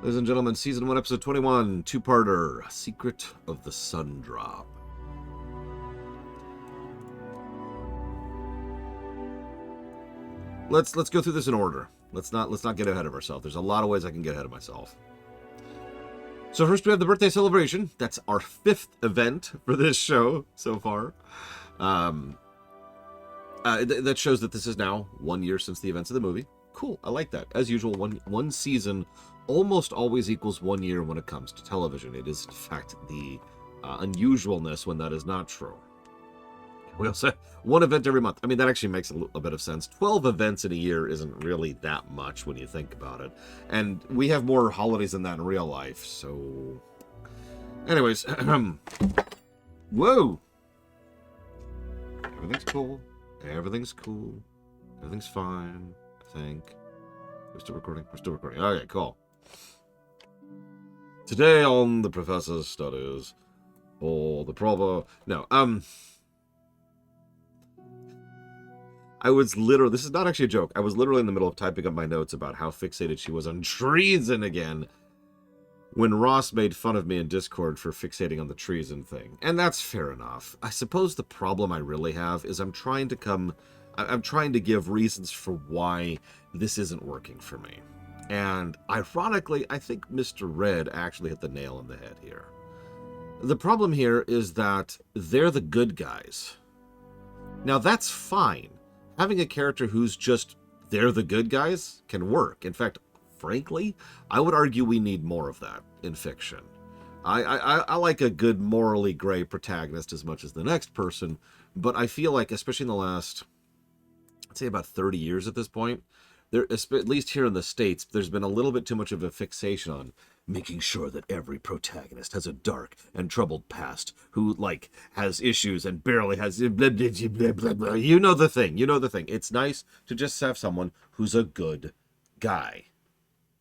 Ladies and gentlemen, Season 1, Episode 21, two-parter, Secret of the Sun Drop. Let's go through this in order. Let's not get ahead of ourselves. There's a lot of ways I can get ahead of myself. So first we have the birthday celebration. That's our 5th event for this show so far. That shows that this is now 1 year since the events of the movie. Cool, I like that. As usual, one season almost always equals 1 year when it comes to television. It is, in fact, the unusualness when that is not true. We also have one event every month. I mean, that actually makes a bit of sense. 12 events in a year isn't really that much when you think about it. And we have more holidays than that in real life, so... Anyways, whoa! Everything's cool. Everything's cool. Everything's fine, I think. We're still recording? We're still recording. Okay, cool. Today on the Professor's Studies, or the Provo... No, I was literally... This is not actually a joke. I was literally in the middle of typing up my notes about how fixated she was on treason again when Ross made fun of me in Discord for fixating on the treason thing. And that's fair enough. I suppose the problem I really have is I'm trying to give reasons for why this isn't working for me. And ironically, I think Mr. Red actually hit the nail on the head here. The problem here is that they're the good guys. Now that's fine. Having a character who's just, they're the good guys can work. In fact, frankly, I would argue we need more of that in fiction. I like a good morally gray protagonist as much as the next person, but I feel like, especially in the last, I'd say about 30 years at this point, there, at least here in the States, there's been a little bit too much of a fixation on making sure that every protagonist has a dark and troubled past, who, like, has issues and barely has... Blah, blah, blah, blah, blah. You know the thing. You know the thing. It's nice to just have someone who's a good guy.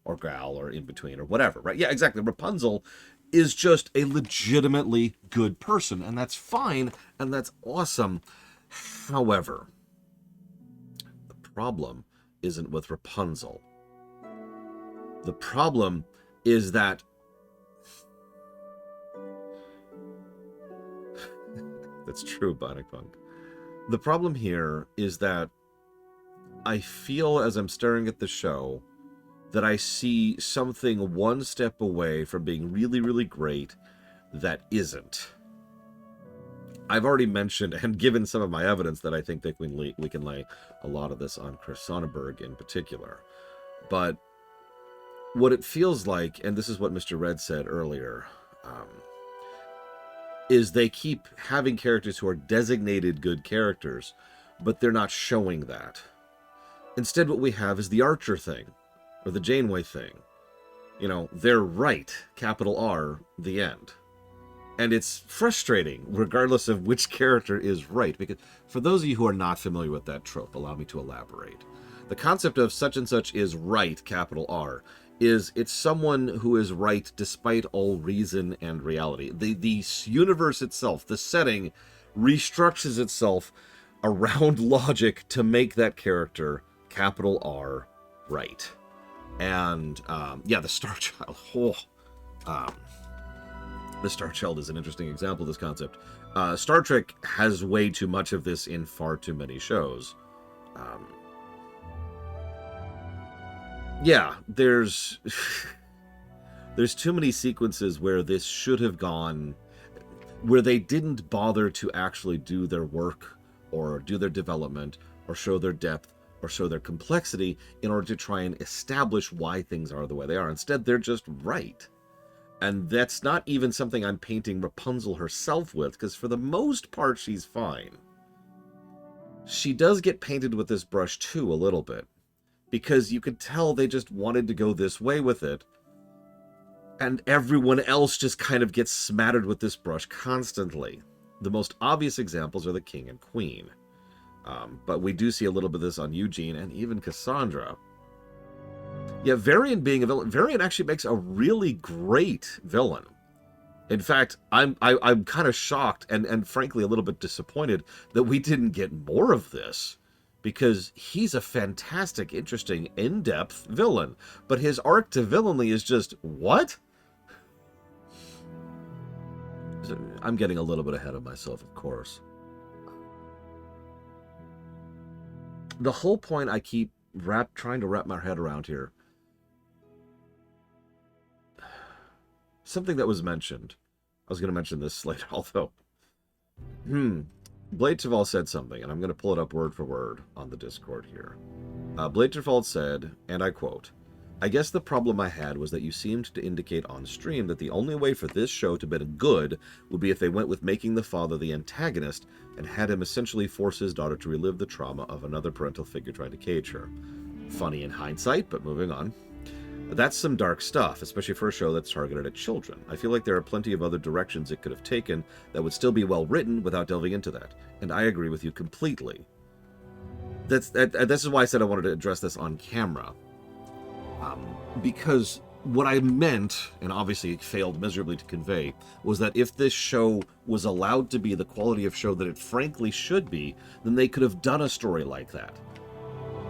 Or gal, or in between, or whatever, right? Yeah, exactly. Rapunzel is just a legitimately good person, and that's fine, and that's awesome. However, the problem isn't with Rapunzel. The problem is that that's true, Bionic Punk. The problem here is that I feel as I'm staring at the show that I see something one step away from being really, really great that isn't. I've already mentioned and given some of my evidence that I think that we can lay a lot of this on Chris Sonnenberg in particular. But what it feels like, and this is what Mr. Red said earlier, is they keep having characters who are designated good characters, but they're not showing that. Instead, what we have is the Archer thing, or the Janeway thing. You know, they're right, capital R, the end. And it's frustrating, regardless of which character is right, because for those of you who are not familiar with that trope, allow me to elaborate. The concept of such and such is right, capital R, is it's someone who is right despite all reason and reality. The universe itself, the setting, restructures itself around logic to make that character, capital R, right. And, yeah, the Star Child. The Star Child is an interesting example of this concept. Star Trek has way too much of this in far too many shows. Yeah, there's too many sequences where this should have gone, where they didn't bother to actually do their work, or do their development, or show their depth, or show their complexity in order to try and establish why things are the way they are. Instead, they're just right. And that's not even something I'm painting Rapunzel herself with, because for the most part, she's fine. She does get painted with this brush, too, a little bit. Because you could tell they just wanted to go this way with it. And everyone else just kind of gets smattered with this brush constantly. The most obvious examples are the King and Queen. But we do see a little bit of this on Eugene and even Cassandra. Yeah, Varian being a villain, Varian actually makes a really great villain. In fact, I'm kind of shocked and frankly a little bit disappointed that we didn't get more of this. because he's a fantastic, interesting, in-depth villain. But his arc to villainy is just, what? I'm getting a little bit ahead of myself, of course. The whole point I keep trying to wrap my head around here, something that was mentioned. I was going to mention this later, although... Blade Tavall said something, and I'm going to pull it up word for word on the Discord here. Blade Tavall said, and I quote, "I guess the problem I had was that you seemed to indicate on stream that the only way for this show to be good would be if they went with making the father the antagonist and had him essentially force his daughter to relive the trauma of another parental figure trying to cage her. Funny in hindsight, but moving on. That's some dark stuff, especially for a show that's targeted at children. I feel like there are plenty of other directions it could have taken that would still be well written without delving into that. And I agree with you completely." This is why I said I wanted to address this on camera. Because what I meant, and obviously failed miserably to convey, was that if this show was allowed to be the quality of show that it frankly should be, then they could have done a story like that.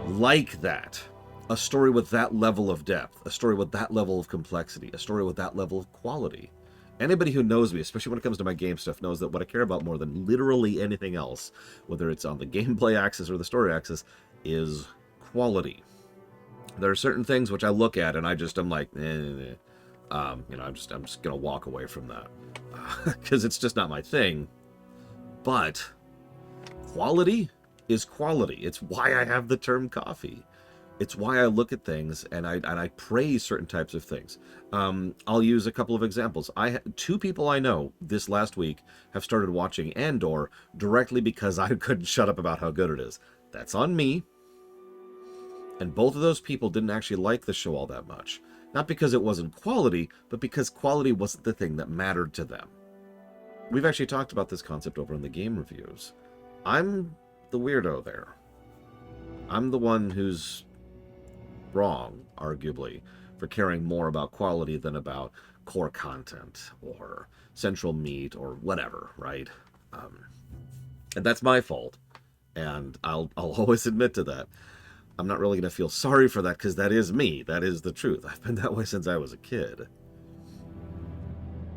Like that. A story with that level of depth, a story with that level of complexity, a story with that level of quality. Anybody who knows me, especially when it comes to my game stuff, knows that what I care about more than literally anything else, whether it's on the gameplay axis or the story axis, is quality. There are certain things which I look at and I'm like, I'm just gonna walk away from that because it's just not my thing. But quality is quality. It's why I have the term coffee. It's why I look at things and I praise certain types of things. I'll use a couple of examples. Two people I know this last week have started watching Andor directly because I couldn't shut up about how good it is. That's on me. And both of those people didn't actually like the show all that much. Not because it wasn't quality, but because quality wasn't the thing that mattered to them. We've actually talked about this concept over in the game reviews. I'm the weirdo there. I'm the one who's wrong, arguably, for caring more about quality than about core content or central meat or whatever, right? And that's my fault. And I'll always admit to that. I'm not really going to feel sorry for that because that is me. That is the truth. I've been that way since I was a kid.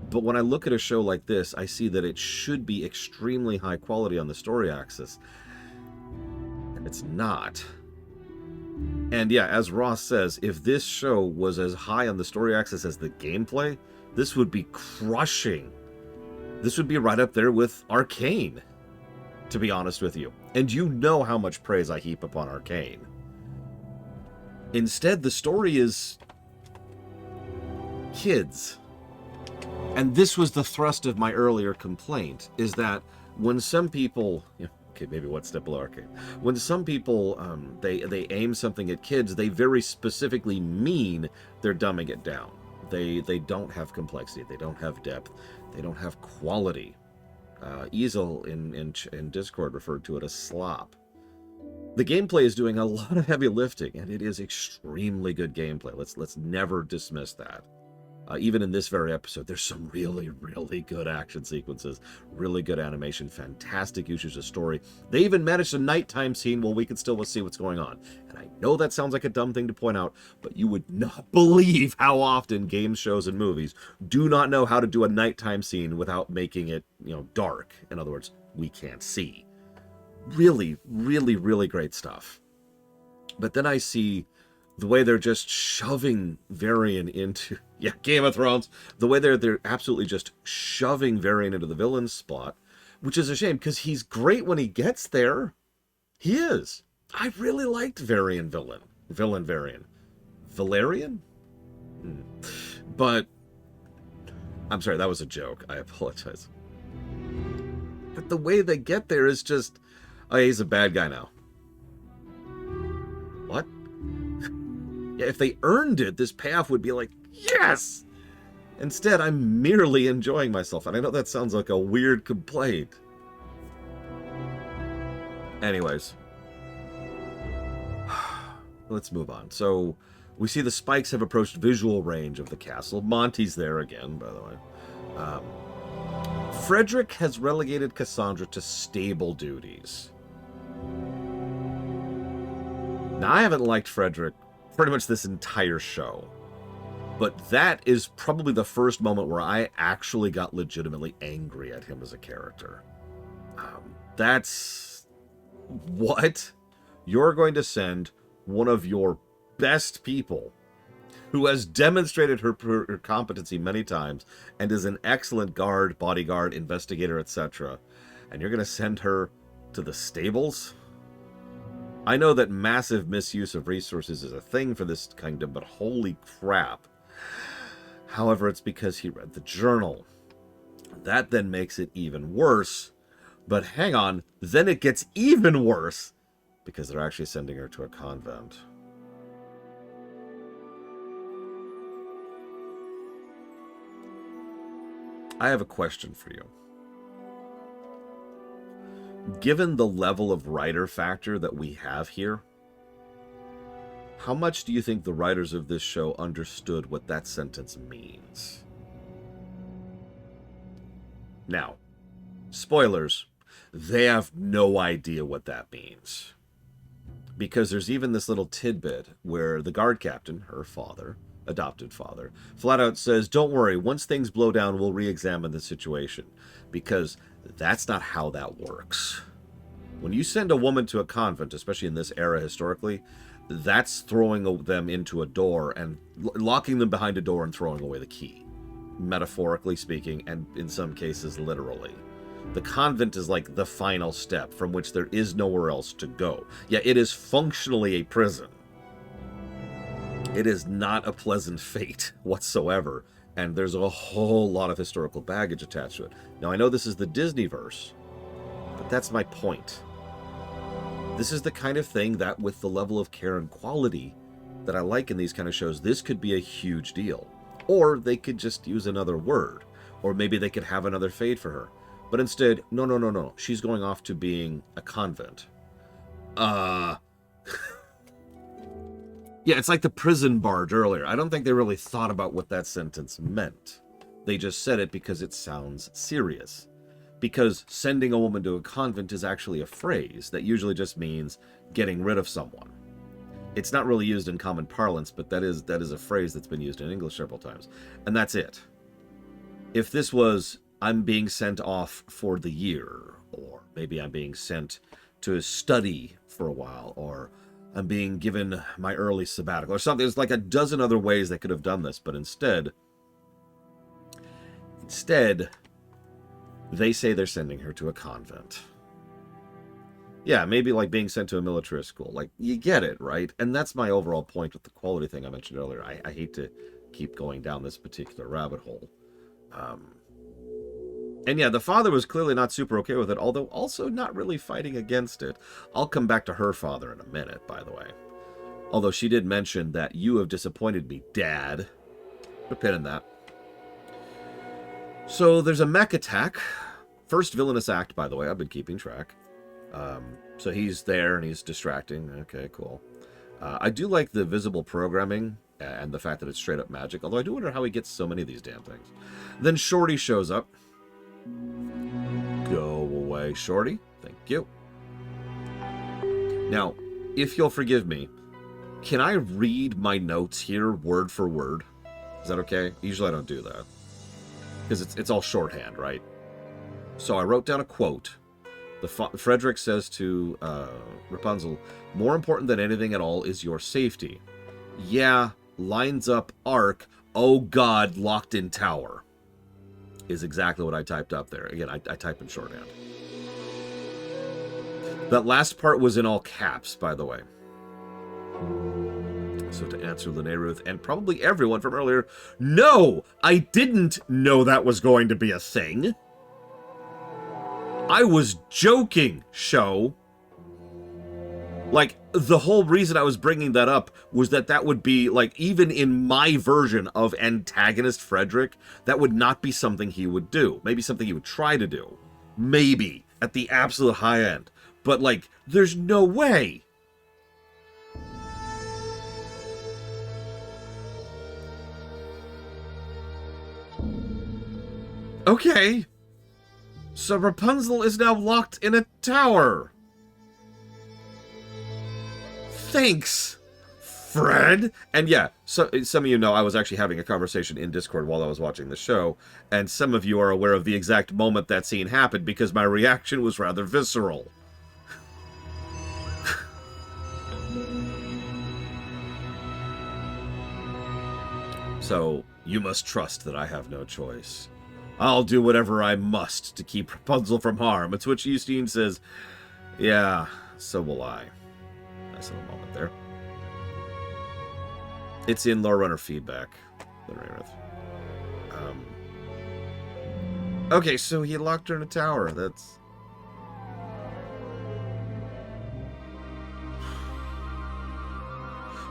But when I look at a show like this, I see that it should be extremely high quality on the story axis. And it's not. And yeah, as Ross says, if this show was as high on the story axis as the gameplay, this would be crushing. This would be right up there with Arcane, to be honest with you. And you know how much praise I heap upon Arcane. Instead, the story is kids. And this was the thrust of my earlier complaint, is that when some people... Okay, maybe one step below Arcane. When some people, they aim something at kids, they very specifically mean they're dumbing it down. They don't have complexity. They don't have depth. They don't have quality. Easel in Discord referred to it as slop. The gameplay is doing a lot of heavy lifting, and it is extremely good gameplay. Let's never dismiss that. Even in this very episode, there's some really, really good action sequences, really good animation, fantastic uses of story. They even managed a nighttime scene while we can still see what's going on. And I know that sounds like a dumb thing to point out, but you would not believe how often games, shows, and movies do not know how to do a nighttime scene without making it, dark. In other words, we can't see. Really, really, really great stuff. But then I see the way they're just shoving Varian into... Yeah, Game of Thrones. The way they're absolutely just shoving Varian into the villain spot, which is a shame, because he's great when he gets there. He is. I really liked Varian villain Varian. Valerian? But... I'm sorry, that was a joke. I apologize. But the way they get there is just... Oh, he's a bad guy now. What? Yeah, if they earned it, this payoff would be like, yes! Instead, I'm merely enjoying myself. And I know that sounds like a weird complaint. Anyways. Let's move on. So, we see the spikes have approached visual range of the castle. Monty's there again, by the way. Frederick has relegated Cassandra to stable duties. Now, I haven't liked Frederick pretty much this entire show, but that is probably the first moment where I actually got legitimately angry at him as a character. That's... What? You're going to send one of your best people, who has demonstrated her competency many times and is an excellent guard, bodyguard, investigator, etc., and you're going to send her to the stables? I know that massive misuse of resources is a thing for this kingdom, but holy crap. However, it's because he read the journal. That then makes it even worse. But hang on, then it gets even worse, because they're actually sending her to a convent. I have a question for you. Given the level of writer factor that we have here, how much do you think the writers of this show understood what that sentence means? Now, spoilers, they have no idea what that means. Because there's even this little tidbit where the guard captain, her father, adopted father, flat out says, don't worry, once things blow down, we'll re-examine the situation. Because that's not how that works. When you send a woman to a convent, especially in this era historically, that's throwing them into a door and locking them behind a door and throwing away the key. Metaphorically speaking, and in some cases literally. The convent is like the final step from which there is nowhere else to go. Yeah, it is functionally a prison. It is not a pleasant fate whatsoever, and there's a whole lot of historical baggage attached to it. Now, I know this is the Disneyverse, but that's my point. This is the kind of thing that, with the level of care and quality that I like in these kind of shows, this could be a huge deal. Or they could just use another word, or maybe they could have another fate for her. But instead, no, she's going off to being a convent. Yeah, it's like the prison barge earlier. I don't think they really thought about what that sentence meant. They just said it because it sounds serious. Because sending a woman to a convent is actually a phrase that usually just means getting rid of someone. It's not really used in common parlance, but that is a phrase that's been used in English several times. And that's it. If this was, I'm being sent off for the year, or maybe I'm being sent to study for a while, or I'm being given my early sabbatical, or something. There's like a dozen other ways they could have done this, but instead, they say they're sending her to a convent. Yeah, maybe like being sent to a military school. Like, you get it, right? And that's my overall point with the quality thing I mentioned earlier. I hate to keep going down this particular rabbit hole. And yeah, the father was clearly not super okay with it, although also not really fighting against it. I'll come back to her father in a minute, by the way. Although she did mention that you have disappointed me, Dad. Put a pin in that. So there's a mech attack. First villainous act, by the way. I've been keeping track. So he's there and he's distracting. Okay, cool. I do like the visible programming and the fact that it's straight up magic. Although I do wonder how he gets so many of these damn things. Then Shorty shows up. Go away, Shorty. Thank you. Now, if you'll forgive me, can I read my notes here word for word? Is that okay? Usually I don't do that. Because it's all shorthand, right? So I wrote down a quote. Frederick says to Rapunzel, more important than anything at all is your safety. Yeah, lines up arc. Oh God, locked in tower. Is exactly what I typed up there. Again, I type in shorthand. That last part was in all caps, by the way. So to answer Lene Ruth, and probably everyone from earlier, no, I didn't know that was going to be a thing. I was joking, show. Like, the whole reason I was bringing that up was that would be, like, even in my version of antagonist Frederick, that would not be something he would do. Maybe something he would try to do. Maybe. At the absolute high end. But, like, there's no way. Okay. So Rapunzel is now locked in a tower. Thanks, Fred. And yeah, so some of you know I was actually having a conversation in Discord while I was watching the show, and some of you are aware of the exact moment that scene happened because my reaction was rather visceral. So, you must trust that I have no choice. I'll do whatever I must to keep Rapunzel from harm. It's which Justine says, yeah, so will I. Nice little moment there. It's in Lore Runner feedback. Okay, so he locked her in a tower. That's...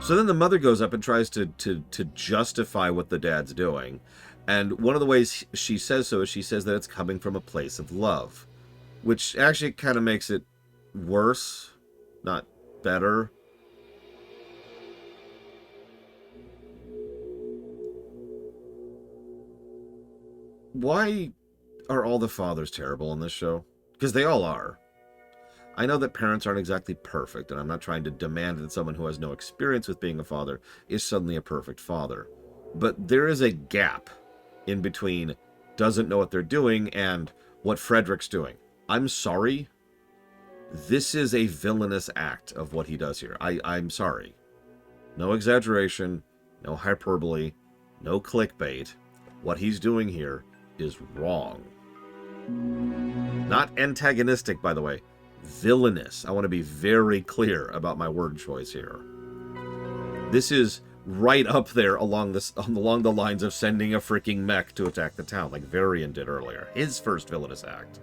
So then the mother goes up and tries to justify what the dad's doing. And one of the ways she says so is she says that it's coming from a place of love. Which actually kind of makes it worse, not better. Why are all the fathers terrible in this show? Because they all are. I know that parents aren't exactly perfect, and I'm not trying to demand that someone who has no experience with being a father is suddenly a perfect father. But there is a gap in between doesn't know what they're doing and what Frederick's doing. I'm sorry. This is a villainous act of what he does here. I'm sorry. No exaggeration, no hyperbole, no clickbait. What he's doing here is wrong. Not antagonistic, by the way. Villainous. I want to be very clear about my word choice here. This is right up there along the lines of sending a freaking mech to attack the town, like Varian did earlier. His first villainous act.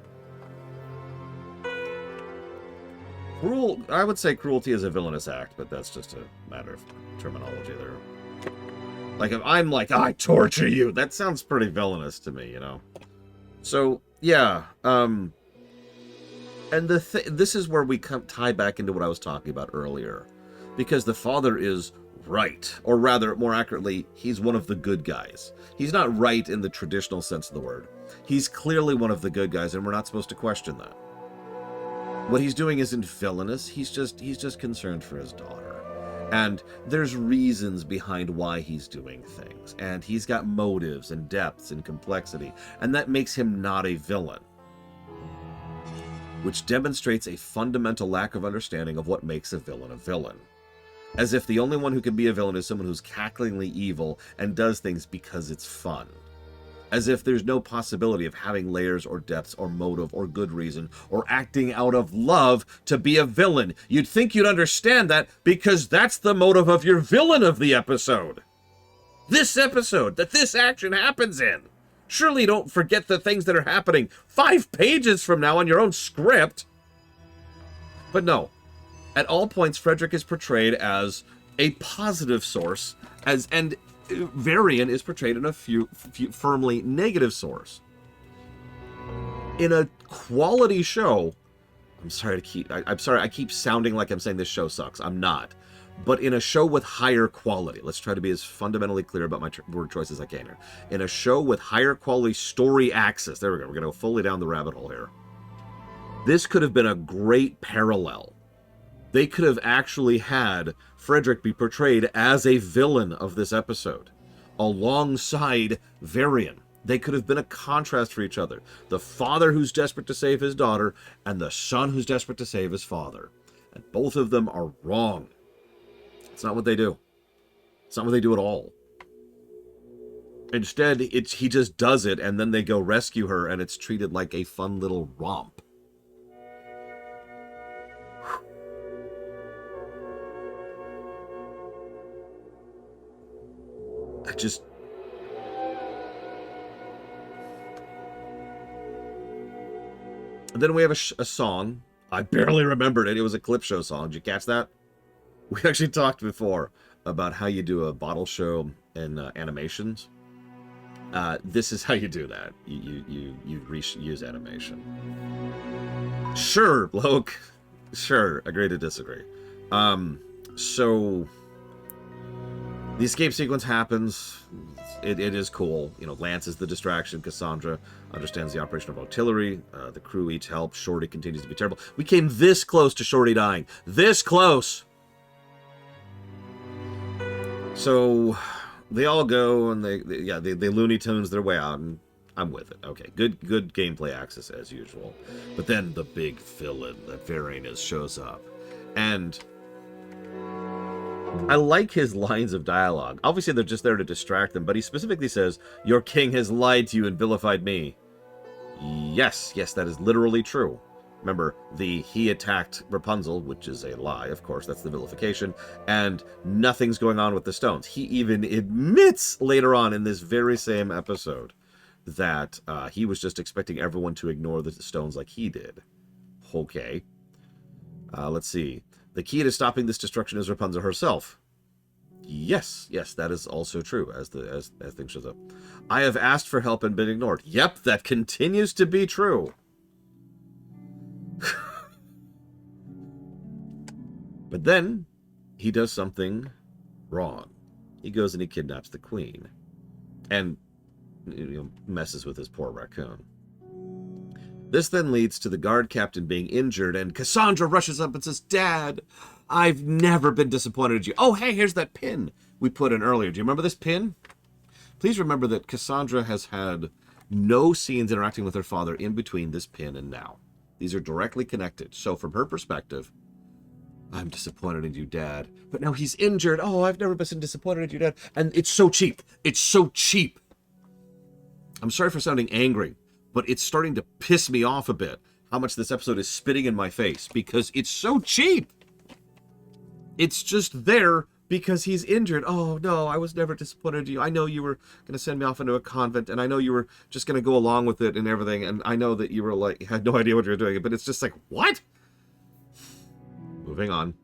I would say cruelty is a villainous act, but that's just a matter of terminology there. Like, if I'm like, I torture you, that sounds pretty villainous to me, you know? So, yeah, and this is where we tie back into what I was talking about earlier. Because the father is right. Or rather, more accurately, he's one of the good guys. He's not right in the traditional sense of the word. He's clearly one of the good guys, and we're not supposed to question that. What he's doing isn't villainous. He's just concerned for his daughter. And there's reasons behind why he's doing things. And he's got motives and depths and complexity. And that makes him not a villain. Which demonstrates a fundamental lack of understanding of what makes a villain. As if the only one who can be a villain is someone who's cacklingly evil and does things because it's fun. As if there's no possibility of having layers or depths or motive or good reason or acting out of love to be a villain. You'd think you'd understand that because that's the motive of your villain of the episode. This episode that this action happens in. Surely don't forget the things that are happening 5 pages from now on your own script. But no. At all points, Frederick is portrayed as a positive source, and Varian is portrayed in a firmly negative source. In a quality show, I keep sounding like I'm saying this show sucks. I'm not. But in a show with higher quality, let's try to be as fundamentally clear about my word choice as I can here. In a show with higher quality story access, there we go, we're going to go fully down the rabbit hole here. This could have been a great parallel. They could have actually had Frederick be portrayed as a villain of this episode, alongside Varian. They could have been a contrast for each other. The father who's desperate to save his daughter, and the son who's desperate to save his father. And both of them are wrong. It's not what they do. It's not what they do at all. Instead, he just does it, and then they go rescue her, and it's treated like a fun little romp. And then we have a song. I barely remembered it. It was a clip show song. Did you catch that? We actually talked before about how you do a bottle show in animations. This is how you do that. You use animation. Sure, bloke. Sure, agree to disagree. So the escape sequence happens. It is cool. You know, Lance is the distraction. Cassandra understands the operation of artillery. The crew each helps. Shorty continues to be terrible. We came this close to Shorty dying. This close. So they all go and they Looney Tunes their way out, and I'm with it. Okay, good gameplay access as usual. But then the big villain, the Varian, shows up, and I like his lines of dialogue. Obviously, they're just there to distract them, but he specifically says, "Your king has lied to you and vilified me." Yes, that is literally true. Remember, he attacked Rapunzel, which is a lie, of course, that's the vilification, and nothing's going on with the stones. He even admits later on in this very same episode that he was just expecting everyone to ignore the stones like he did. Okay. Let's see. The key to stopping this destruction is Rapunzel herself. Yes, that is also true as things shows up. I have asked for help and been ignored. Yep, that continues to be true. But then he does something wrong. He goes and he kidnaps the queen and messes with his poor raccoon. This then leads to the guard captain being injured, and Cassandra rushes up and says, "Dad, I've never been disappointed in you." Oh, hey, here's that pin we put in earlier. Do you remember this pin? Please remember that Cassandra has had no scenes interacting with her father in between this pin and now. These are directly connected. So from her perspective, "I'm disappointed in you, Dad. But now he's injured. Oh, I've never been disappointed in you, Dad." And it's so cheap. It's so cheap. I'm sorry for sounding angry, but it's starting to piss me off a bit how much this episode is spitting in my face because it's so cheap. It's just there because he's injured. "Oh, no, I was never disappointed in you. I know you were going to send me off into a convent, and I know you were just going to go along with it and everything, and I know that you were like, had no idea what you were doing." But it's just like, what? Moving on.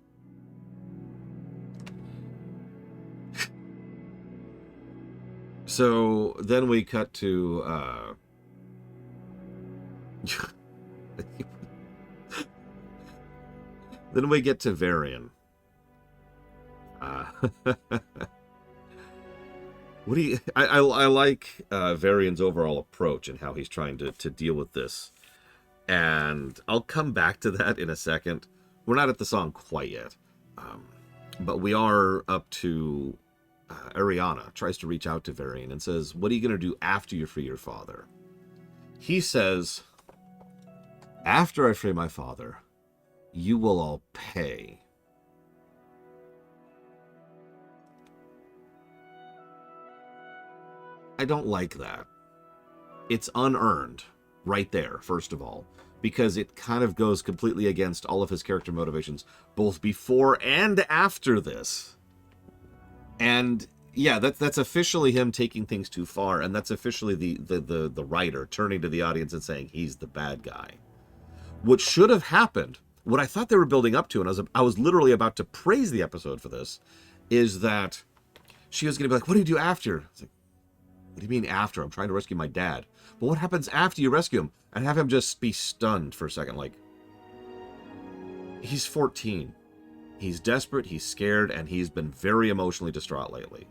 So then we cut to then we get to Varian. What do you? I like Varian's overall approach and how he's trying to deal with this, and I'll come back to that in a second. We're not at the song quite yet, but we are up to Ariana tries to reach out to Varian and says, "What are you going to do after you free your father?" He says, "After I free my father, you will all pay." I don't like that. It's unearned right there, first of all, because it kind of goes completely against all of his character motivations, both before and after this. And yeah, that's officially him taking things too far, and that's officially the writer turning to the audience and saying he's the bad guy. What should have happened, what I thought they were building up to, and I was literally about to praise the episode for this, is that she was going to be like, "What do you do after?" It's like, "What do you mean after? I'm trying to rescue my dad." But what happens after you rescue him? And have him just be stunned for a second, like, he's 14. He's desperate, he's scared, and he's been very emotionally distraught lately.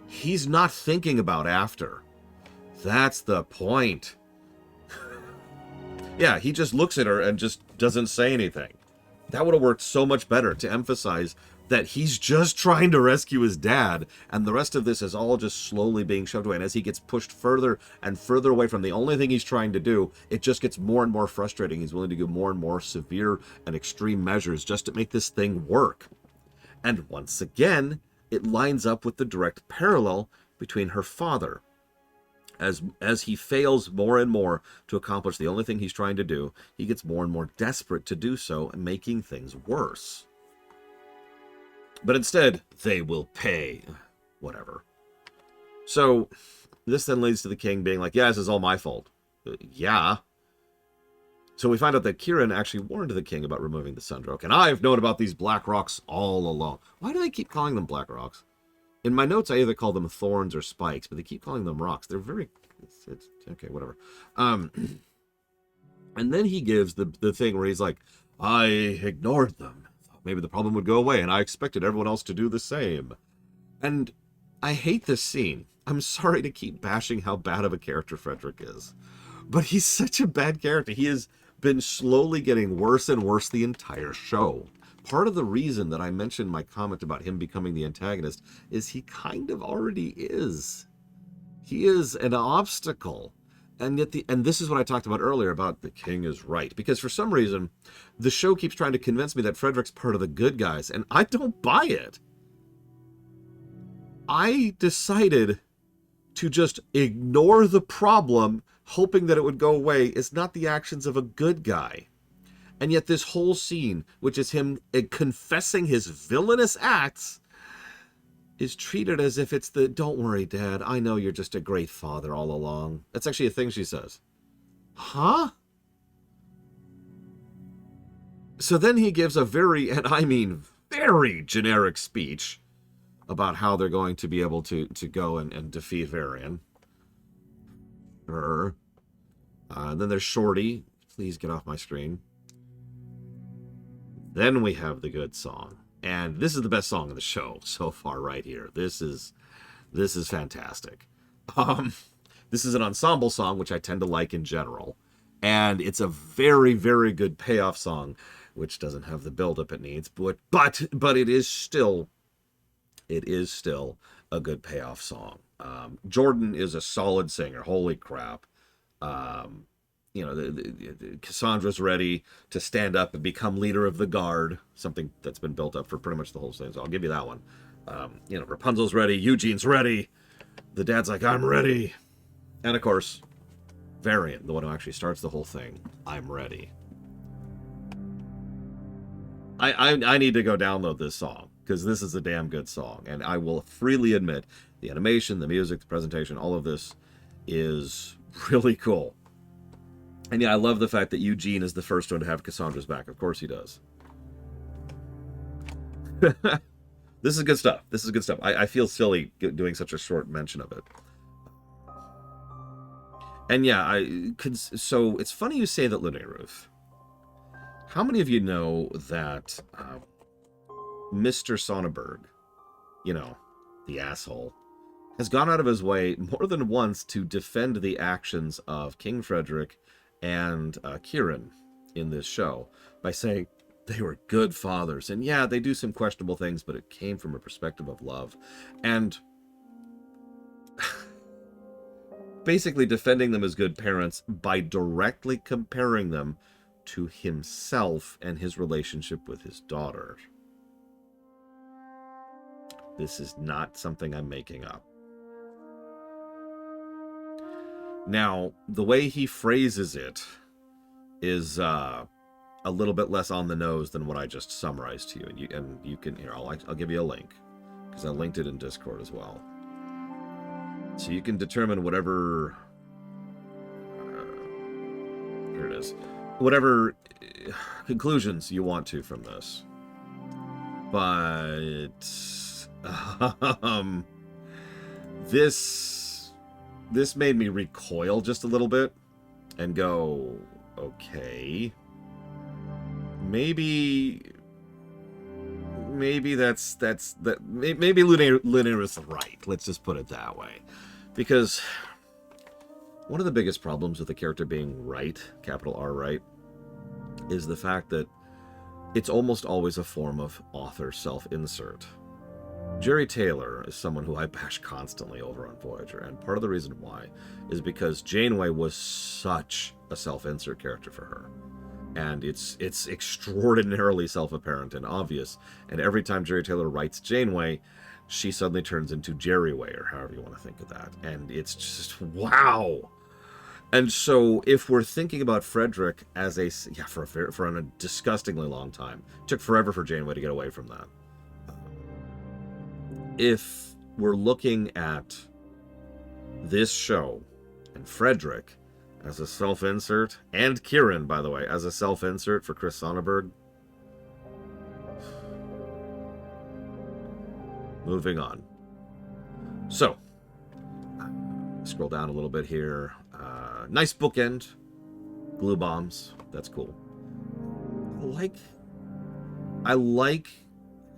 He's not thinking about after. That's the point. Yeah, he just looks at her and just doesn't say anything. That would have worked so much better to emphasize that he's just trying to rescue his dad, and the rest of this is all just slowly being shoved away. And as he gets pushed further and further away from the only thing he's trying to do, it just gets more and more frustrating. He's willing to go more and more severe and extreme measures just to make this thing work. And once again, it lines up with the direct parallel between her father. As he fails more and more to accomplish the only thing he's trying to do, he gets more and more desperate to do so, making things worse. But instead, they will pay. Whatever. So, this then leads to the king being like, "Yeah, this is all my fault." Yeah. So we find out that Kieran actually warned the king about removing the Sundroke, and I've known about these black rocks all along. Why do they keep calling them black rocks? In my notes, I either call them thorns or spikes, but they keep calling them rocks. They're very... It's okay, whatever. And then he gives the thing where he's like, "I ignored them. Maybe the problem would go away, and I expected everyone else to do the same." And I hate this scene. I'm sorry to keep bashing how bad of a character Frederick is, but he's such a bad character. He has been slowly getting worse and worse the entire show. part of the reason that I mentioned my comment about him becoming the antagonist is he kind of already is. He is an obstacle. And yet and this is what I talked about earlier about the king is right. Because for some reason, the show keeps trying to convince me that Frederick's part of the good guys, and I don't buy it. I decided to just ignore the problem, hoping that it would go away, is not the actions of a good guy. And yet this whole scene, which is him confessing his villainous acts, is treated as if it's the, don't worry, Dad, I know you're just a great father all along. That's actually a thing she says. Huh? So then he gives a very, and I mean very generic speech about how they're going to be able to go and defeat Varian. Sure. And then there's Shorty. Please get off my screen. Then we have the good song. And this is the best song of the show so far right here. This is fantastic. This is an ensemble song, which I tend to like in general. And it's a very, very good payoff song, which doesn't have the buildup it needs. But it is still a good payoff song. Jordan is a solid singer. Holy crap. Cassandra's ready to stand up and become leader of the guard, something that's been built up for pretty much the whole thing, so I'll give you that one. Rapunzel's ready, Eugene's ready, the dad's like, I'm ready. And of course, Varian, the one who actually starts the whole thing, I'm ready. I need to go download this song, because this is a damn good song, and I will freely admit, the animation, the music, the presentation, all of this is really cool. And yeah, I love the fact that Eugene is the first one to have Cassandra's back. Of course he does. This is good stuff. This is good stuff. I feel silly doing such a short mention of it. And yeah, so it's funny you say that, Linnea Ruth. How many of you know that Mr. Sonneberg, the asshole, has gone out of his way more than once to defend the actions of King Frederick and Kieran in this show by saying they were good fathers. And yeah, they do some questionable things, but it came from a perspective of love. And basically defending them as good parents by directly comparing them to himself and his relationship with his daughter. This is not something I'm making up. Now, the way he phrases it is a little bit less on the nose than what I just summarized to you. And you can, I'll give you a link, because I linked it in Discord as well. So you can determine whatever, here it is, whatever conclusions you want to from this. But this made me recoil just a little bit and go, okay, maybe maybe Linnea is right. Let's just put it that way. Because one of the biggest problems with the character being right, capital R right, is the fact that it's almost always a form of author self-insert. Jerry Taylor is someone who I bash constantly over on Voyager, and part of the reason why is because Janeway was such a self-insert character for her. And it's extraordinarily self-apparent and obvious, and every time Jerry Taylor writes Janeway, she suddenly turns into Jerryway, or however you want to think of that. And it's just, wow! And so, if we're thinking about Frederick as for a disgustingly long time, it took forever for Janeway to get away from that. If we're looking at this show and Frederick as a self-insert, and Kieran, by the way, as a self-insert for Chris Sonneberg, moving on. So, scroll down a little bit here. Nice bookend. Glue bombs. That's cool. I like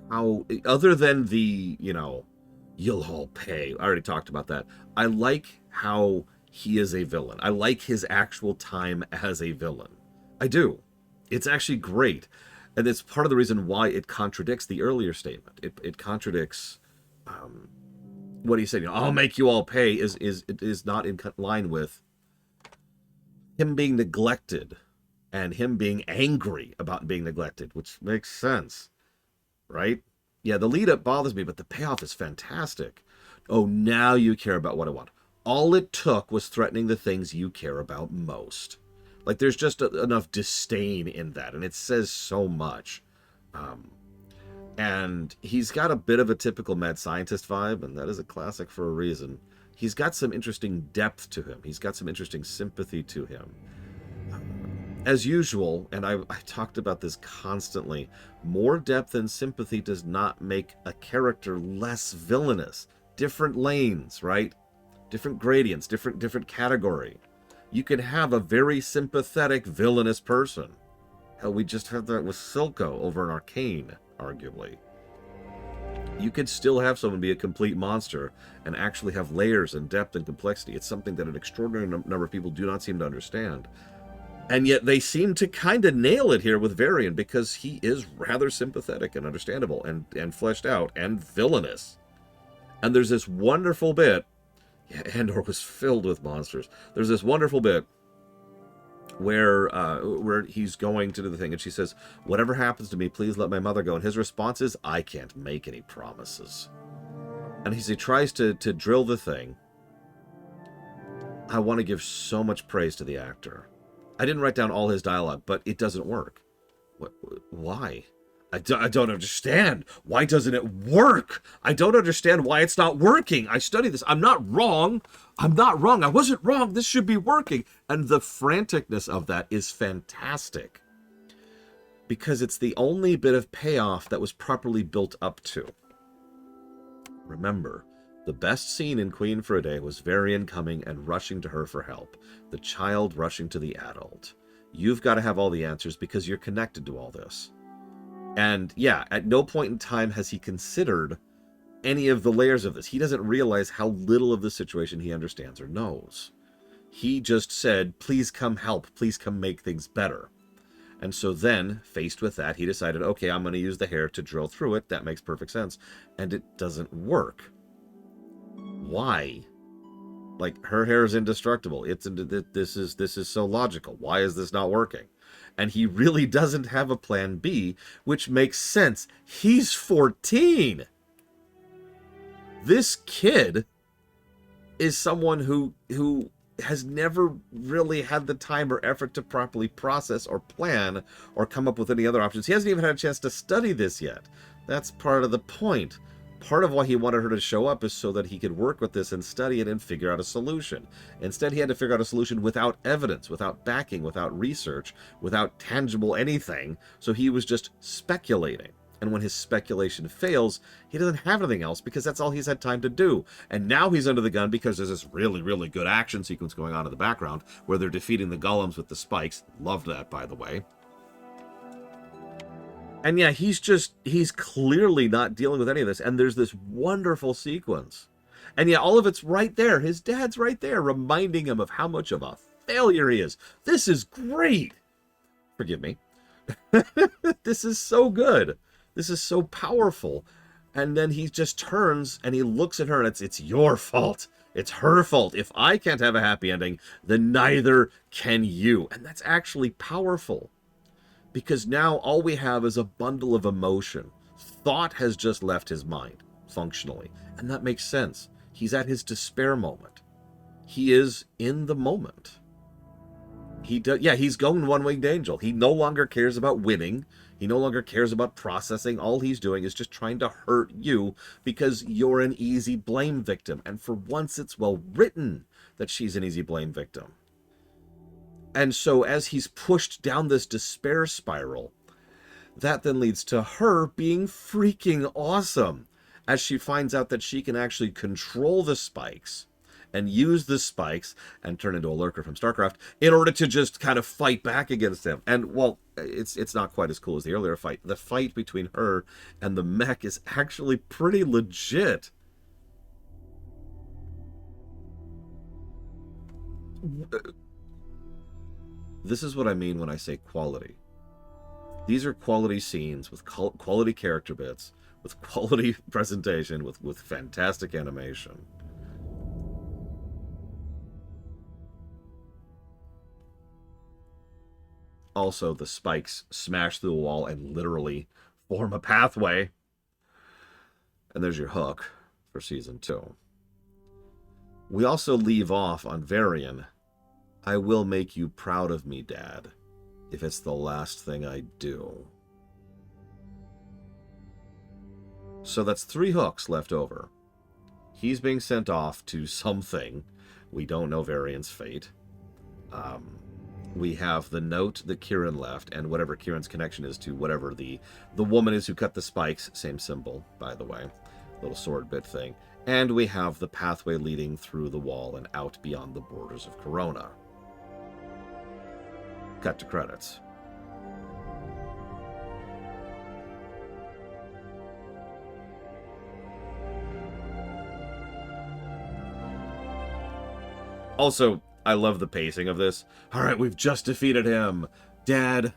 how, other than the, you'll all pay. I already talked about that. I like how he is a villain. I like his actual time as a villain. I do. It's actually great. And it's part of the reason why it contradicts the earlier statement. It contradicts what he said. You know, I'll make you all pay is not in line with him being neglected and him being angry about being neglected, which makes sense, right? Yeah, the lead up bothers me, but the payoff is fantastic. Oh, now you care about what I want. All it took was threatening the things you care about most. Like, there's just enough disdain in that, and it says so much. And he's got a bit of a typical mad scientist vibe, and that is a classic for a reason. He's got some interesting depth to him. He's got some interesting sympathy to him. As usual, and I talked about this constantly, more depth and sympathy does not make a character less villainous. Different lanes, right? Different gradients, different category. You can have a very sympathetic villainous person. Hell, we just had that with Silco over in Arcane, arguably. You could still have someone be a complete monster and actually have layers and depth and complexity. It's something that an extraordinary number of people do not seem to understand. And yet they seem to kind of nail it here with Varian, because he is rather sympathetic and understandable and fleshed out and villainous. And there's this wonderful bit, yeah, Andor was filled with monsters. There's this wonderful bit where he's going to do the thing, and she says, whatever happens to me, please let my mother go. And his response is, I can't make any promises. And he tries to drill the thing. I want to give so much praise to the actor. I didn't write down all his dialogue, but it doesn't work. Why? I don't understand. Why doesn't it work? I don't understand why it's not working. I studied this. I'm not wrong. I'm not wrong. I wasn't wrong. This should be working. And the franticness of that is fantastic, because it's the only bit of payoff that was properly built up to. Remember, the best scene in Queen for a Day was Varian coming and rushing to her for help. The child rushing to the adult. You've got to have all the answers because you're connected to all this. And yeah, at no point in time has he considered any of the layers of this. He doesn't realize how little of the situation he understands or knows. He just said, please come help. Please come make things better. And so then, faced with that, he decided, okay, I'm going to use the hair to drill through it. That makes perfect sense. And it doesn't work. Why? Like, her hair is indestructible. This is so logical. Why is this not working? And he really doesn't have a plan B, which makes sense. He's 14. This kid is someone who has never really had the time or effort to properly process or plan or come up with any other options. He hasn't even had a chance to study this yet. That's part of the point. Part of why he wanted her to show up is so that he could work with this and study it and figure out a solution. Instead, he had to figure out a solution without evidence, without backing, without research, without tangible anything. So he was just speculating. And when his speculation fails, he doesn't have anything else because that's all he's had time to do. And now he's under the gun because there's this really, really good action sequence going on in the background where they're defeating the golems with the spikes. Loved that, by the way. And yeah, he's clearly not dealing with any of this. And there's this wonderful sequence. And yeah, all of it's right there. His dad's right there reminding him of how much of a failure he is. This is great. Forgive me. This is so good. This is so powerful. And then he just turns and he looks at her and it's your fault. It's her fault. If I can't have a happy ending, then neither can you. And that's actually powerful. Because now all we have is a bundle of emotion. Thought has just left his mind, functionally. And that makes sense. He's at his despair moment. He is in the moment. He's going one-winged angel. He no longer cares about winning. He no longer cares about processing. All he's doing is just trying to hurt you because you're an easy blame victim. And for once, it's well written that she's an easy blame victim. And so as he's pushed down this despair spiral, that then leads to her being freaking awesome as she finds out that she can actually control the spikes and use the spikes and turn into a lurker from StarCraft in order to just kind of fight back against him. And, well, it's not quite as cool as the earlier fight. The fight between her and the mech is actually pretty legit. This is what I mean when I say quality. These are quality scenes with quality character bits, with quality presentation, with fantastic animation. Also, the spikes smash through the wall and literally form a pathway. And there's your hook for season 2. We also leave off on Varian. I will make you proud of me, Dad, if it's the last thing I do. So that's 3 hooks left over. He's being sent off to something. We don't know Varian's fate. We have the note that Kieran left, and whatever Kieran's connection is to whatever the woman is who cut the spikes. Same symbol, by the way. Little sword bit thing. And we have the pathway leading through the wall and out beyond the borders of Corona. Cut to credits. Also, I love the pacing of this. All right, we've just defeated him. Dad,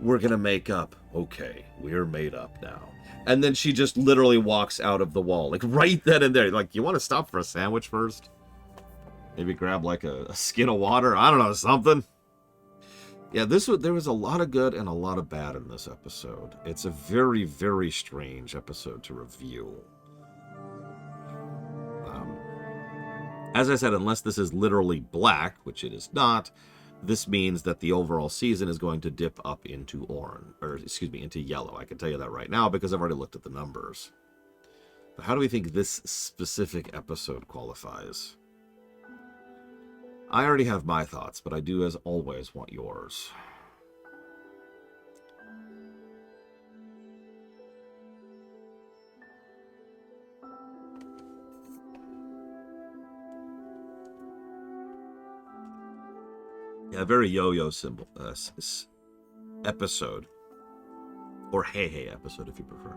we're going to make up. Okay, we're made up now. And then she just literally walks out of the wall. Like, right then and there. Like, you want to stop for a sandwich first? Maybe grab, like, a skin of water? I don't know, something. Yeah, there was a lot of good and a lot of bad in this episode. It's a very, very strange episode to review. As I said, unless this is literally black, which it is not, this means that the overall season is going to dip up into orange, or excuse me, into yellow. I can tell you that right now because I've already looked at the numbers. But how do we think this specific episode qualifies? I already have my thoughts, but I do, as always, want yours. Yeah, very yo-yo symbol episode, or hey episode if you prefer.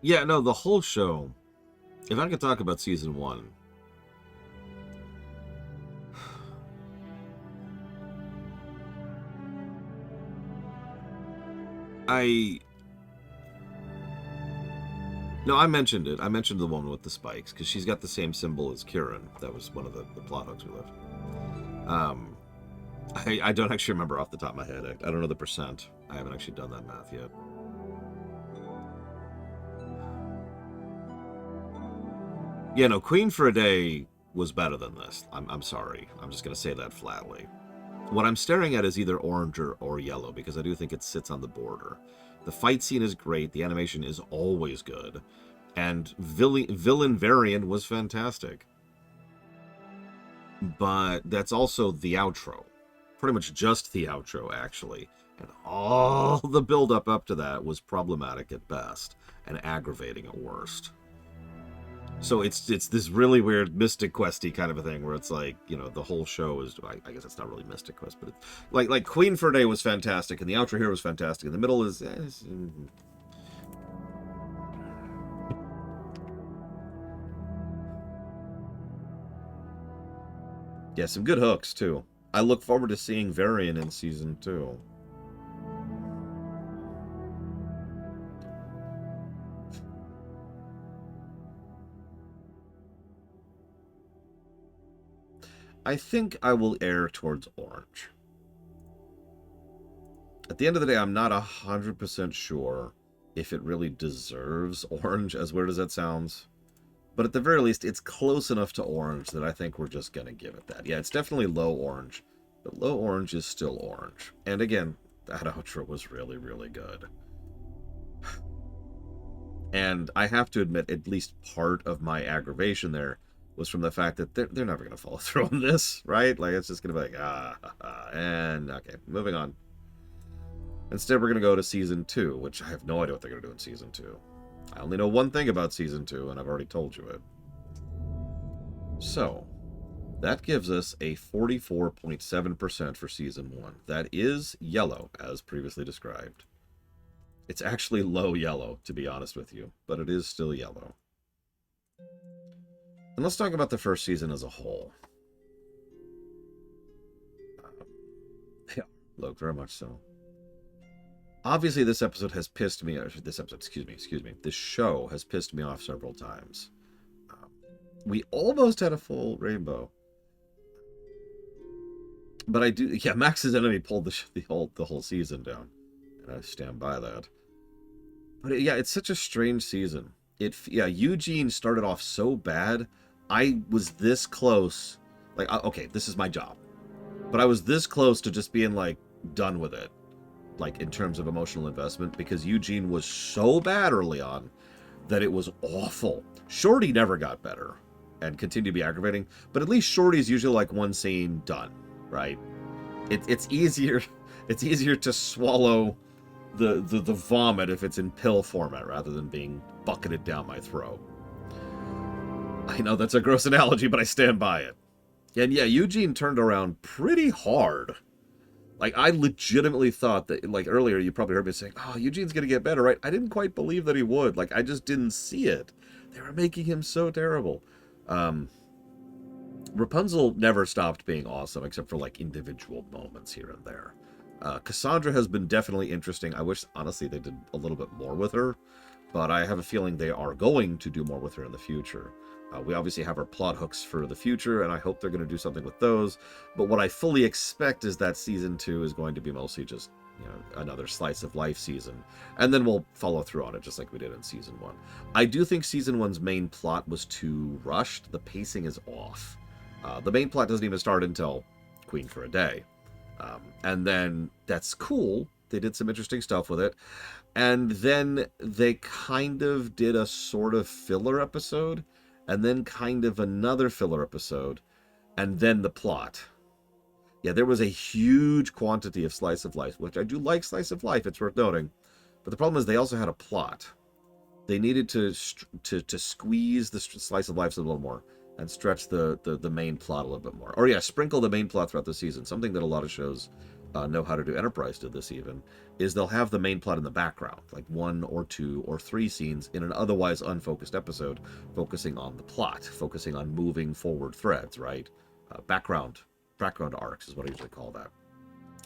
Yeah, no, the whole show. If I could talk about season 1. No, I mentioned it. I mentioned the woman with the spikes, because she's got the same symbol as Kieran. That was one of the plot hooks we left. I don't actually remember off the top of my head. I don't know the percent. I haven't actually done that math yet. Yeah, no, Queen for a Day was better than this. I'm sorry. I'm just going to say that flatly. What I'm staring at is either orange or yellow, because I do think it sits on the border. The fight scene is great. The animation is always good. And Villain Varian was fantastic. But that's also the outro. Pretty much just the outro, actually. And all the build-up up to that was problematic at best and aggravating at worst. So it's this really weird Mystic Questy kind of a thing where it's like, you know, the whole show is, I guess it's not really Mystic Quest, but it's like Queen for a Day was fantastic, and the outro here was fantastic, and the middle is... Yeah, some good hooks, too. I look forward to seeing Varian in season 2. I think I will err towards orange. At the end of the day, I'm not 100% sure if it really deserves orange, as weird as that sounds. But at the very least, it's close enough to orange that I think we're just going to give it that. Yeah, it's definitely low orange, but low orange is still orange. And again, that outro was really, really good. And I have to admit, at least part of my aggravation there was from the fact that they're never going to follow through on this, right? Like, it's just going to be like, and okay, moving on. Instead, we're going to go to Season 2, which I have no idea what they're going to do in Season 2. I only know one thing about Season 2, and I've already told you it. So, that gives us a 44.7% for Season 1. That is yellow, as previously described. It's actually low yellow, to be honest with you, but it is still yellow. And let's talk about the first season as a whole. Yeah, look, very much so. Obviously, this episode has pissed me off. Excuse me. This show has pissed me off several times. We almost had a full rainbow. But I do... Yeah, Max's enemy pulled the whole season down. And I stand by that. But yeah, it's such a strange season. Eugene started off so bad. I was this close. Like, okay, this is my job. But I was this close to just being, like, done with it. Like, in terms of emotional investment. Because Eugene was so bad early on that it was awful. Shorty never got better. And continued to be aggravating. But at least Shorty's usually, like, one scene done. Right? It's easier... It's easier to swallow the vomit if it's in pill format rather than being bucketed down my throat. I know that's a gross analogy, but I stand by it. And yeah, Eugene turned around pretty hard. Like, I legitimately thought that, like, earlier you probably heard me saying, oh, Eugene's gonna get better, right? I didn't quite believe that he would. Like, I just didn't see it. They were making him so terrible. Rapunzel never stopped being awesome, except for, like, individual moments here and there. Cassandra has been definitely interesting. I wish, honestly, they did a little bit more with her, but I have a feeling they are going to do more with her in the future. We obviously have our plot hooks for the future, and I hope they're going to do something with those. But what I fully expect is that Season 2 is going to be mostly just, you know, another slice of life season. And then we'll follow through on it just like we did in Season 1. I do think Season 1's main plot was too rushed. The pacing is off. The main plot doesn't even start until Queen for a Day. And then that's cool. They did some interesting stuff with it. And then they kind of did a sort of filler episode. And then kind of another filler episode. And then the plot. Yeah, there was a huge quantity of slice of life, which I do like slice of life. It's worth noting. But the problem is they also had a plot. They needed to squeeze the slice of life a little more. And stretch the main plot a little bit more. Or yeah, sprinkle the main plot throughout the season. Something that a lot of shows know how to do. Enterprise did this even. Is they'll have the main plot in the background. Like 1 or 2 or 3 scenes in an otherwise unfocused episode. Focusing on the plot. Focusing on moving forward threads, right? Background arcs is what I usually call that.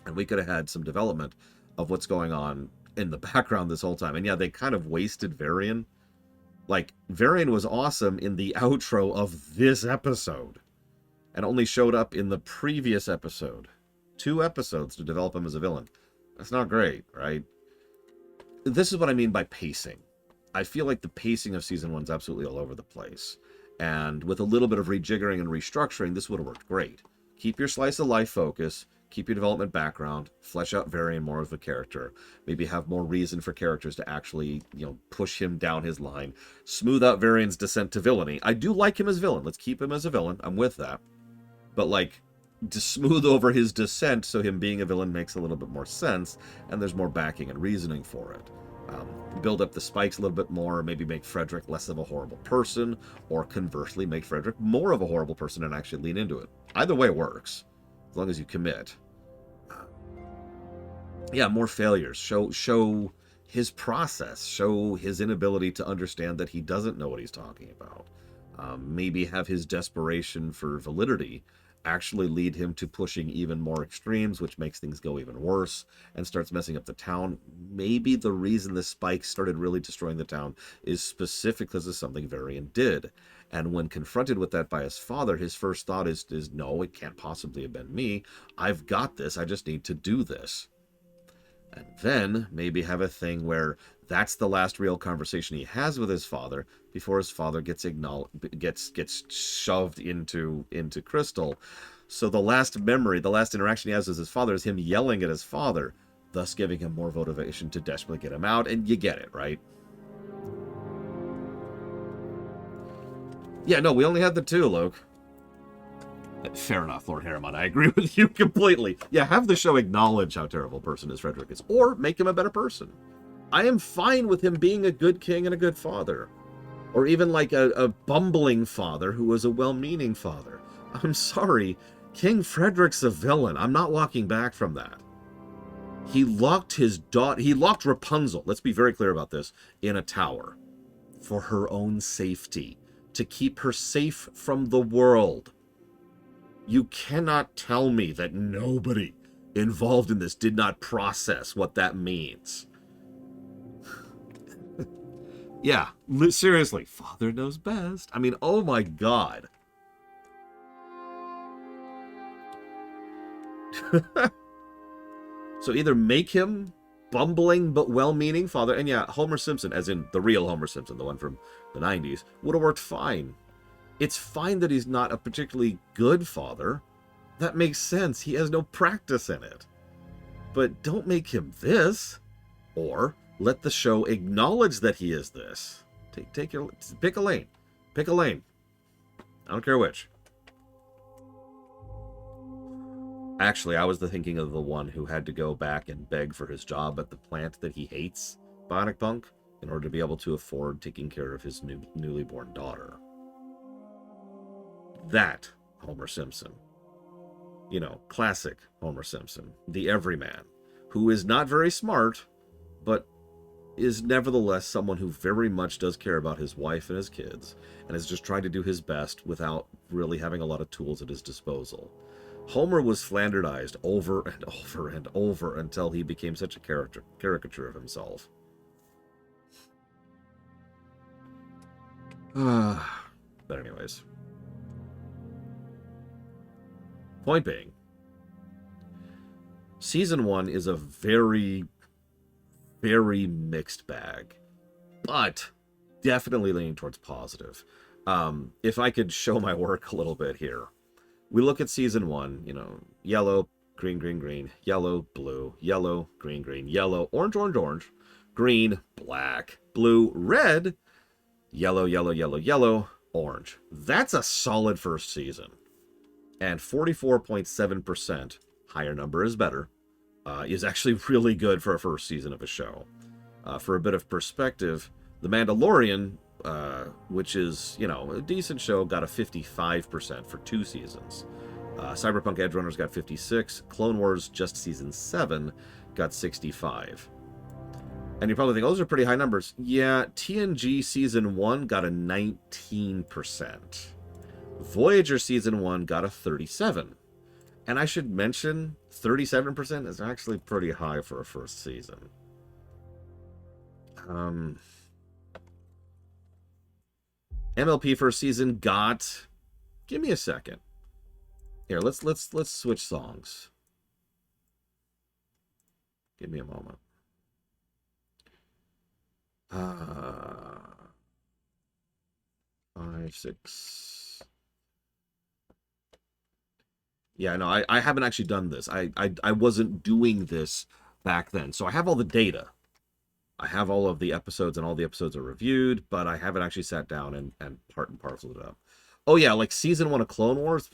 And we could have had some development of what's going on in the background this whole time. And yeah, they kind of wasted Varian. Like, Varian was awesome in the outro of this episode. And only showed up in the previous episode. 2 episodes to develop him as a villain. That's not great, right? This is what I mean by pacing. I feel like the pacing of Season 1 is absolutely all over the place. And with a little bit of rejiggering and restructuring, this would have worked great. Keep your slice of life focus. Keep your development background, flesh out Varian more of a character, maybe have more reason for characters to actually, you know, push him down his line, smooth out Varian's descent to villainy. I do like him as villain. Let's keep him as a villain. I'm with that. But, like, to smooth over his descent so him being a villain makes a little bit more sense, and there's more backing and reasoning for it. Build up the spikes a little bit more, maybe make Frederick less of a horrible person, or conversely make Frederick more of a horrible person and actually lean into it. Either way works. As long as you commit. Yeah, more failures. Show his process. Show his inability to understand that he doesn't know what he's talking about. Maybe have his desperation for validity actually lead him to pushing even more extremes, which makes things go even worse and starts messing up the town. Maybe the reason the spikes started really destroying the town is specific because of something Varian did. And when confronted with that by his father, his first thought is no, it can't possibly have been me. I've got this. I just need to do this. And then maybe have a thing where that's the last real conversation he has with his father before his father gets shoved into Crystal. So the last memory, the last interaction he has with his father is him yelling at his father, thus giving him more motivation to desperately get him out. And you get it, right? Yeah, no, we only had the 2, Luke. Fair enough, Lord Harriman. I agree with you completely. Yeah, have the show acknowledge how terrible a person his Frederick is, or make him a better person. I am fine with him being a good king and a good father. Or even like a bumbling father who was a well-meaning father. I'm sorry, King Frederick's a villain. I'm not walking back from that. He locked his daughter, he locked Rapunzel, let's be very clear about this, in a tower for her own safety, to keep her safe from the world. You cannot tell me that nobody involved in this did not process what that means. Yeah, seriously, father knows best. I mean, oh my god. So either make him bumbling but well-meaning father, and yeah, Homer Simpson, as in the real Homer Simpson, the one from the 90s, would have worked fine. It's fine that he's not a particularly good father. That makes sense. He has no practice in it. But don't make him this. Or let the show acknowledge that he is this. Pick a lane. Pick a lane. I don't care which. Actually, I was thinking of the one who had to go back and beg for his job at the plant that he hates, Bionic Punk, in order to be able to afford taking care of his newly born daughter. That Homer Simpson. You know, classic Homer Simpson. The everyman. Who is not very smart, but is nevertheless someone who very much does care about his wife and his kids, and is just trying to do his best without really having a lot of tools at his disposal. Homer was Flanderized over and over and over until he became such a caricature of himself. But anyways. Point being, Season 1 is a very, very mixed bag, but definitely leaning towards positive. If I could show my work a little bit here. We look at Season 1, you know, yellow, green, green, green, yellow, blue, yellow, green, green, yellow, orange, orange, orange, green, black, blue, red, yellow, yellow, yellow, yellow, orange. That's a solid first season. And 44.7%, higher number is better, is actually really good for a first season of a show. For a bit of perspective, The Mandalorian, which is, you know, a decent show, got a 55% for 2 seasons. Cyberpunk Edgerunners got 56. Clone Wars, just season 7, got 65. And you probably think, oh, those are pretty high numbers. Yeah, TNG season 1 got a 19%. Voyager season 1 got a 37. And I should mention, 37% is actually pretty high for a first season. MLP first season got... Give me a second. Here, let's switch songs. Give me a moment. 5, 6. Yeah, no, I haven't actually done this. I wasn't doing this back then. So I have all the data. I have all of the episodes, and all the episodes are reviewed, but I haven't actually sat down and part and parceled it up. Oh yeah, like season 1 of Clone Wars,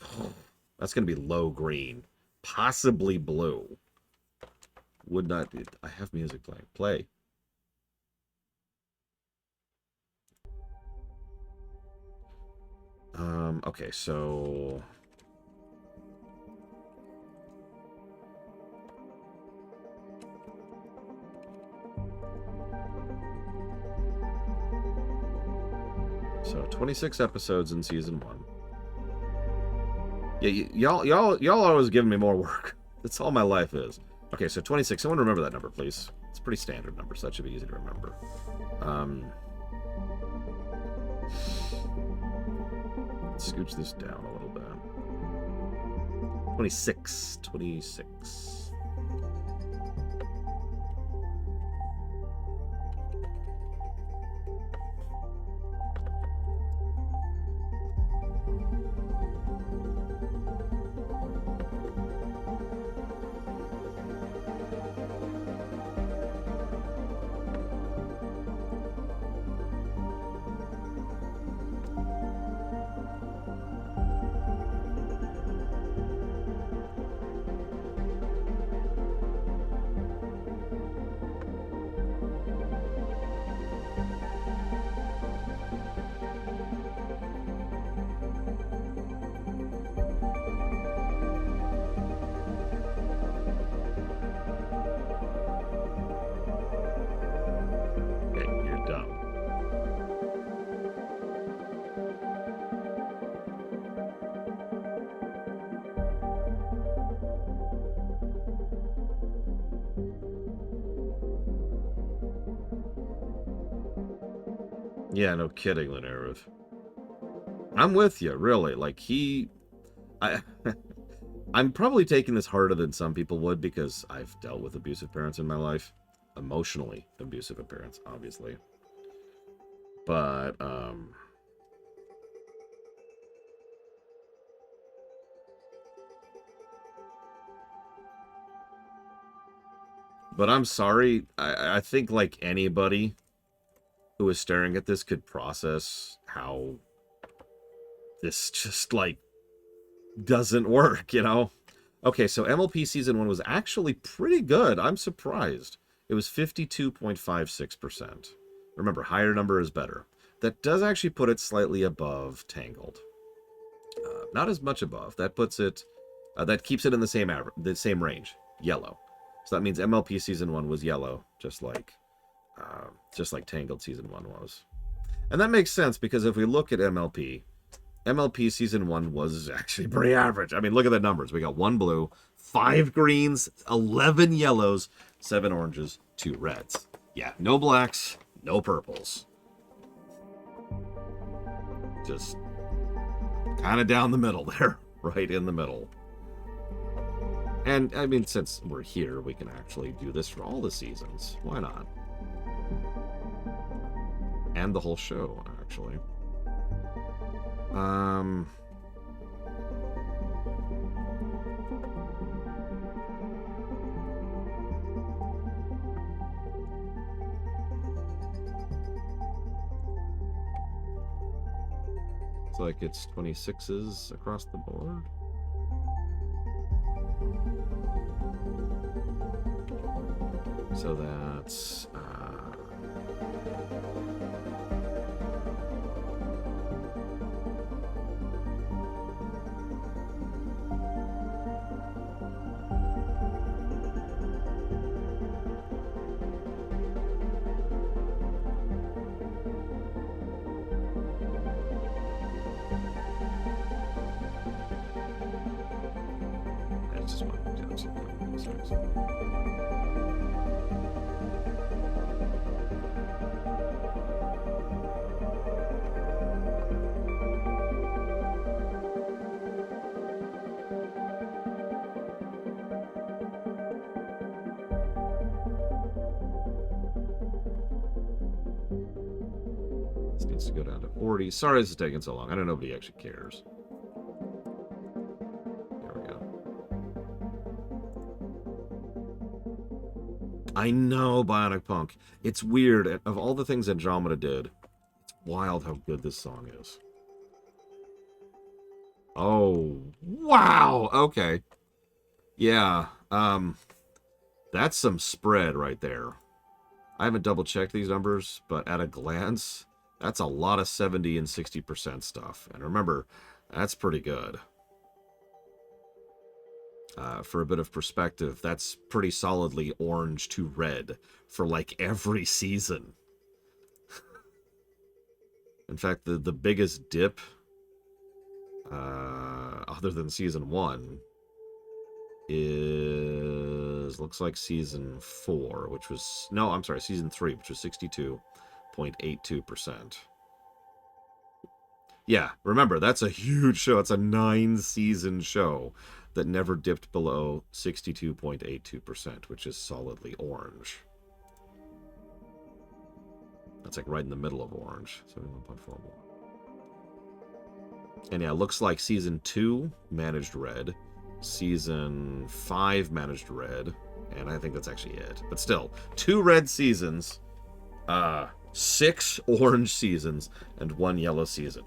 that's going to be low green. Possibly blue. Would not... I have music playing. Play. Okay, so... So 26 episodes in season 1. Yeah, y'all always giving me more work. That's all my life is. Okay, so 26. Someone remember that number, please. It's a pretty standard number, so that should be easy to remember. Let's scooch this down a little bit. 26. 26. Yeah, no kidding, Lenareth. I'm with you, really. Like, I, I'm probably taking this harder than some people would because I've dealt with abusive parents in my life. Emotionally abusive parents, obviously. But, I'm sorry. I think, like, anybody who is staring at this could process how this just, like, doesn't work, you know? Okay, so MLP Season 1 was actually pretty good. I'm surprised. It was 52.56%. Remember, higher number is better. That does actually put it slightly above Tangled. Not as much above. That puts it... that keeps it in the same range. Yellow. So that means MLP Season 1 was yellow, just like Tangled Season 1 was. And that makes sense, because if we look at MLP Season 1 was actually pretty average. I mean, look at the numbers. We got 1 blue, 5 greens, 11 yellows, 7 oranges, 2 reds. Yeah, no blacks, no purples. Just kind of down the middle there. Right in the middle. And, I mean, since we're here, we can actually do this for all the seasons. Why not? And the whole show, actually. It's like it's 26s across the board. So that's... This needs to go down to 40. Sorry this is taking so long. I know nobody actually cares. There we go. I know, Bionic Punk. It's weird. Of all the things Andromeda did, it's wild how good this song is. Oh, wow. Okay. Yeah. That's some spread right there. I haven't double-checked these numbers, but at a glance, that's a lot of 70 and 60% stuff. And remember, that's pretty good. For a bit of perspective, that's pretty solidly orange to red for, like, every season. In fact, the biggest dip, other than Season 1, looks like Season 4, which was... No, I'm sorry, Season 3, which was 62.82%. Yeah, remember, that's a huge show. It's a 9-season show that never dipped below 62.82%, which is solidly orange. That's like right in the middle of orange. 71.41. And yeah, it looks like Season 2 managed red. Season 5 managed red. And I think that's actually it. But still, 2 red seasons, 6 orange seasons, and 1 yellow season.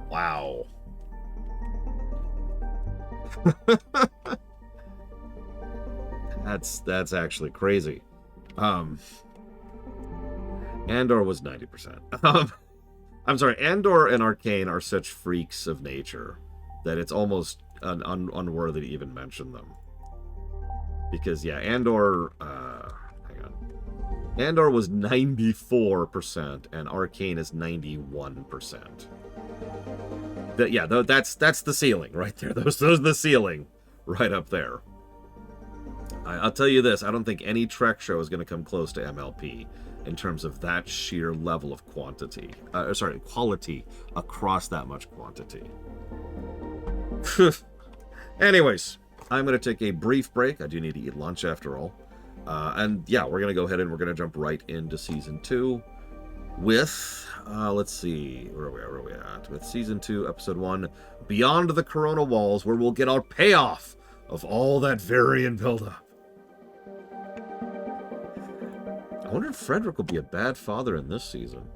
Wow. That's actually crazy. Andor was 90%. I'm sorry, Andor and Arcane are such freaks of nature that it's almost unworthy to even mention them. Because, yeah, Andor... hang on. Andor was 94%, and Arcane is 91%. Yeah, that's the ceiling right there. Those are the ceiling right up there. I'll tell you this, I don't think any Trek show is going to come close to MLP in terms of that sheer level of quality across that much quantity. Anyways, I'm going to take a brief break. I do need to eat lunch after all. And yeah, we're going to go ahead and we're going to jump right into Season 2 with, let's see, where are we at? With Season 2, Episode 1, Beyond the Corona Walls, where we'll get our payoff of all that Varian buildup. I wonder if Frederick will be a bad father in this season.